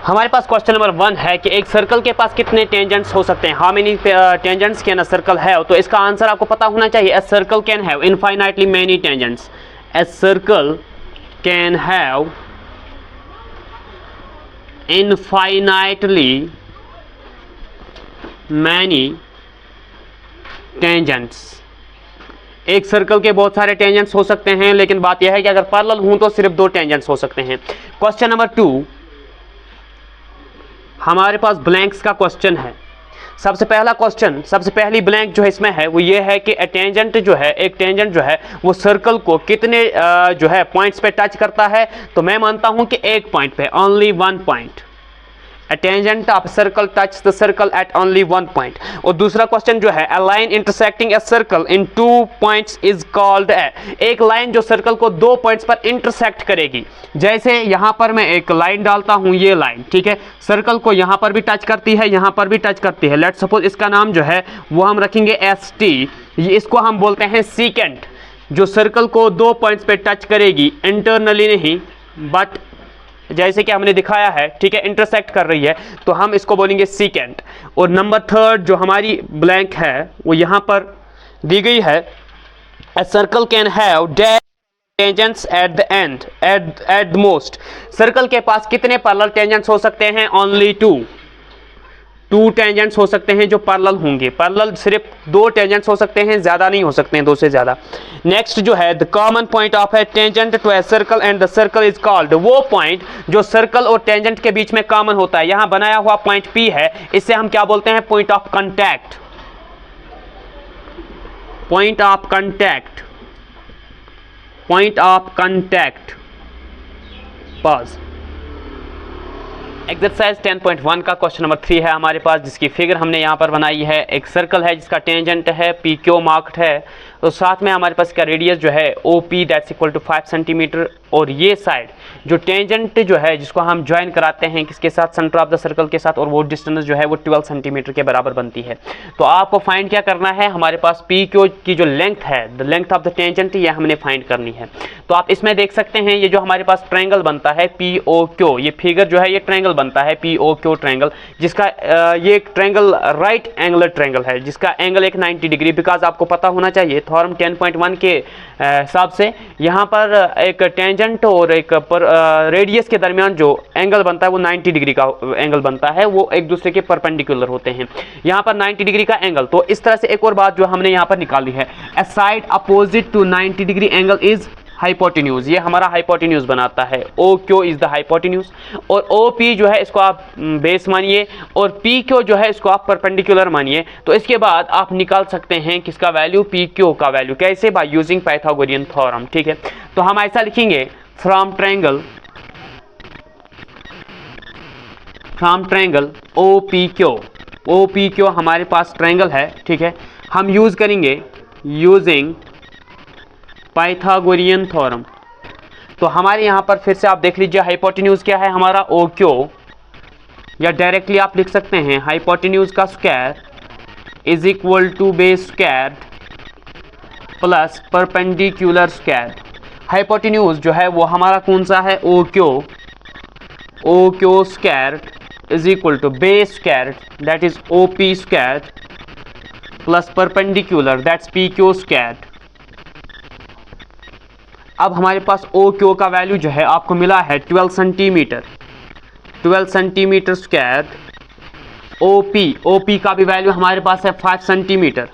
हमारे पास question number 1 है कि एक सर्कल के पास कितने टेंजेंट्स हो सकते हैं, how many tangents can a circle have. तो इसका आंसर आपको पता होना चाहिए, a circle can have infinitely many tangents. A circle can have infinitely many tangents. एक सर्कल के बहुत सारे टेंजेंट्स हो सकते हैं, लेकिन बात यह है कि अगर पैरेलल हूं तो सिर्फ 2 टेंजेंट्स हो सकते हैं। क्वेश्चन नंबर 2 हमारे पास ब्लैंक्स का क्वेश्चन है। सबसे पहली ब्लैंक जो है इसमें है वो ये है कि एक टेंजेंट जो है वो सर्कल को कितने जो है पॉइंट्स पे टच करता है। तो मैं मानता हूं कि एक पॉइंट पे, only 1 point. A tangent of circle touches the circle at only 1 point। और दूसरा क्वेश्चन जो है, a line intersecting a circle in 2 points is called a। एक लाइन जो सर्कल को 2 पॉइंट्स पर इंटरसेक्ट करेगी। जैसे यहां पर मैं एक लाइन डालता हूं, ये लाइन ठीक है, सर्कल को यहां पर भी टच करती है, यहां पर भी टच करती है। लेट्स सपोज इसका नाम जो है वो हम रखेंगे ST। इसको हम बोलते हैं सीकेंट, जो सर्कल को 2 पॉइंट्स पे टच करेगी, इंटरनली नहीं बट जैसे कि हमने दिखाया है, ठीक है, इंटरसेक्ट कर रही है, तो हम इसको बोलेंगे सीकेंट। और नंबर 3 जो हमारी ब्लैंक है वो यहां पर दी गई है, a circle can have dash tangents at the end at the most. Circle के पास कितने पैरेलल टेंजेंट्स हो सकते हैं? ओनली 2 टेंजेंट्स हो सकते हैं जो पैरेलल होंगे। पैरेलल सिर्फ 2 टेंजेंट्स हो सकते हैं, ज्यादा नहीं हो सकते हैं, 2 से ज्यादा। नेक्स्ट जो है, the common point of a tangent to a circle and the circle is called. वो पॉइंट जो सर्कल और टेंजेंट के बीच में कॉमन होता है, यहां बनाया हुआ पॉइंट P है, इसे हम क्या बोलते हैं? Point of contact. Point of contact, point of contact. Pause. Exercise 10.1 का क्वेश्चन नंबर 3 है हमारे पास, जिसकी फिगर हमने यहाँ पर बनाई है। एक सर्कल है जिसका टेंजेंट है PQ मार्क्ड है, तो साथ में हमारे पास इसका रेडियस जो है OP that's equal to 5 centimetre. और ये साइड जो टेंजेंट जो है जिसको हम ज्वाइन कराते हैं किसके साथ? सेंटर ऑफ द सर्कल के साथ, और वो डिस्टेंस जो है वो 12 सेंटीमीटर के बराबर बनती है। तो आपको फाइंड क्या करना है? हमारे पास PQ की जो लेंथ है, the length of the tangent, ये हमने फाइंड करनी है। तो आप इसमें देख सकते हैं ये जो हमारे पास ट्रायंगल बनता है POQ, ये फिगर जो है ये ट्रायंगल बनता है POQ ट्रायंगल, जिसका ये एक ट्रायंगल राइट एंगुलर ट्रायंगल है, जिसका एंगल एक 90 डिग्री। बिकॉज आपको पता होना चाहिए थ्योरम 10.1 के हिसाब से यहाँ पर एक टेंजेंट और एक रेडियस के दरमियान जो एंगल बनता है वो 90 डिग्री का एंगल बनता है, वो एक दूसरे के परपेंडिकुलर होते हैं। यहाँ पर 90 डिग्री का एंगल, तो इस तरह से एक और बात जो हमने यहाँ पर निकाली है, a side opposite to 90 degree angle is hypotenuse. ये हमारा हाइपोटेन्यूज बनाता है। OQ इज द हाइपोटेन्यूज, और OP जो है इसको आप बेस मानिए, और PQ जो है इसको आप परपेंडिकुलर मानिए। तो इसके बाद आप निकाल सकते हैं किसका वैल्यू? PQ का वैल्यू। कैसे? बाय यूजिंग पाइथागोरियन थ्योरम, ठीक है। तो हम ऐसा लिखेंगे, फ्रॉम ट्रायंगल OPQ हमारे पास ट्रायंगल है, ठीक है। हम यूज करेंगे यूजिंग पाइथागोरियन थ्योरम। तो हमारे यहां पर फिर से आप देख लीजिए, हाइपोटेन्यूज क्या है हमारा? OQ, या डायरेक्टली आप लिख सकते हैं हाइपोटेन्यूज का square is equal to base square plus perpendicular square. Hypotenuse जो है वो हमारा कौन सा है? OQ square is equal to base square that is OP square plus perpendicular that's PQ square. अब हमारे पास OQ का वैल्यू जो है आपको मिला है 12 सेंटीमीटर स्क्वायर। OP का भी वैल्यू हमारे पास है 5 सेंटीमीटर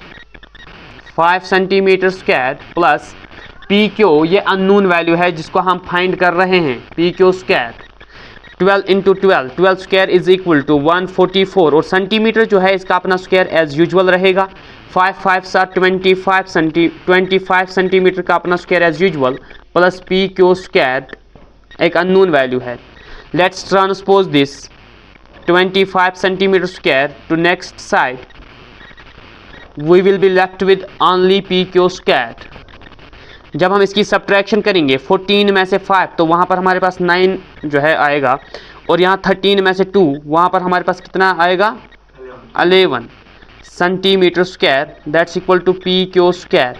स्क्वायर प्लस PQ, ये अननोन वैल्यू है जिसको हम फाइंड कर रहे हैं, PQ square. 12 into 12 square is equal to 144, और सेंटीमीटर जो है इसका अपना स्क्वायर एज यूजुअल रहेगा। 5 25 सेंटीमीटर का अपना square as usual plus PQ square एक अननोन वैल्यू है। Let's transpose this 25 centimetre square to next side, we will be left with only PQ square. जब हम इसकी सब्ट्रैक्शन करेंगे 14 में से 5, तो वहाँ पर हमारे पास 9 जो है आएगा, और यहाँ 13 में से 2, वहाँ पर हमारे पास कितना आएगा? 11 centimetre square that's equal to PQ square.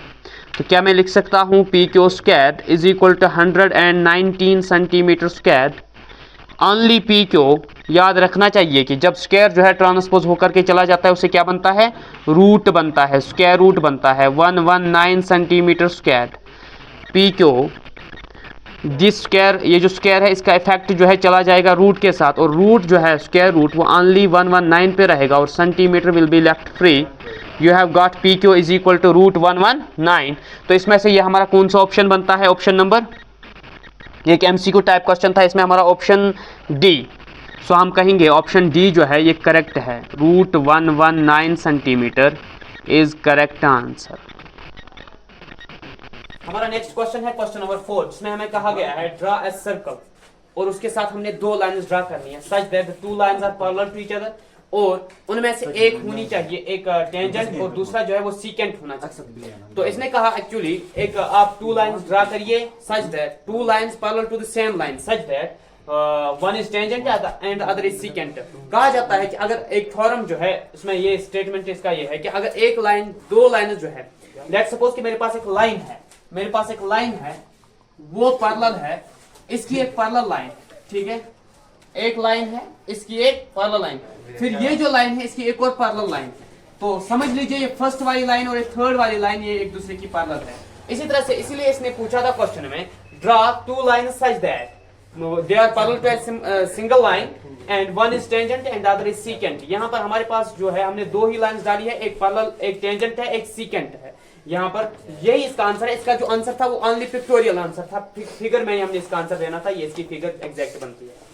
तो क्या मैं लिख सकता हूँ PQ square is equal to 119 centimetre square. Only PQ याद रखना चाहिए कि जब स्क्वायर जो है ट्रांसपोज होकर के चला जाता है उसे क्या बनता है, रूट बनता है, स्क्वायर रूट बनता है 119 centimetre square P Q. This square, ये जो स्क्वायर है इसका इफेक्ट जो है चला जाएगा रूट के साथ, और रूट जो है स्क्वायर रूट वो ओनली 119 पे रहेगा और centimetre will be left free. You have got P Q is equal to root 119। तो इसमें से ये हमारा कौन सा ऑप्शन बनता है, ऑप्शन नंबर, एक एमसीक्यू टाइप क्वेश्चन था, इसमें हमारा ऑप्शन डी। सो हम कहेंगे ऑप्शन डी जो है ये करेक्ट है, root 119 centimetre is correct answer. हमारा नेक्स्ट क्वेश्चन है क्वेश्चन नंबर 4, जिसमें हमें कहा गया है ड्रा ए सर्कल, और उसके साथ हमने दो लाइंस ड्रा करनी है such that the two lines are parallel to each other, और उनमें से एक होनी चाहिए एक टेंजेंट और दूसरा जो है वो सीकेंट होना चाहिए। तो इसने कहा एक्चुअली एक आप टू लाइंस ड्रा करिए such that two lines parallel to the same line such that one is tangent and other is secant. कहा जाता है कि अगर एक थ्योरम जो है इसमें ये स्टेटमेंट इसका ये है कि अगर एक लाइन, दो लाइन जो है, लेट्स सपोज कि मेरे पास एक लाइन है, मेरे पास एक लाइन है वो पैरेलल है, इसकी एक पैरेलल लाइन, ठीक है, एक लाइन है इसकी एक पैरेलल लाइन, फिर ये जो लाइन है इसकी एक और पैरेलल लाइन। तो समझ लीजिए ये फर्स्ट वाली लाइन और ये थर्ड वाली लाइन ये एक दूसरे की पैरेलल है। इसी तरह से इसीलिए इसने पूछा था क्वेश्चन में draw two line such that they are parallel to a single line and one is tangent and other is secant. यहाँ पर हमारे पास जो है हमने दो ही लाइंस डाली है, एक पैरेलल, एक टेंजेंट है, एक सीकेंट है। यहाँ पर यही इसका आंसर है। इसका जो आंसर था वो ओनली पिक्टोरियल आंसर था, फिगर में हमने इसका आंसर देना था, ये इसकी फिगर एग्जैक्ट बनती है।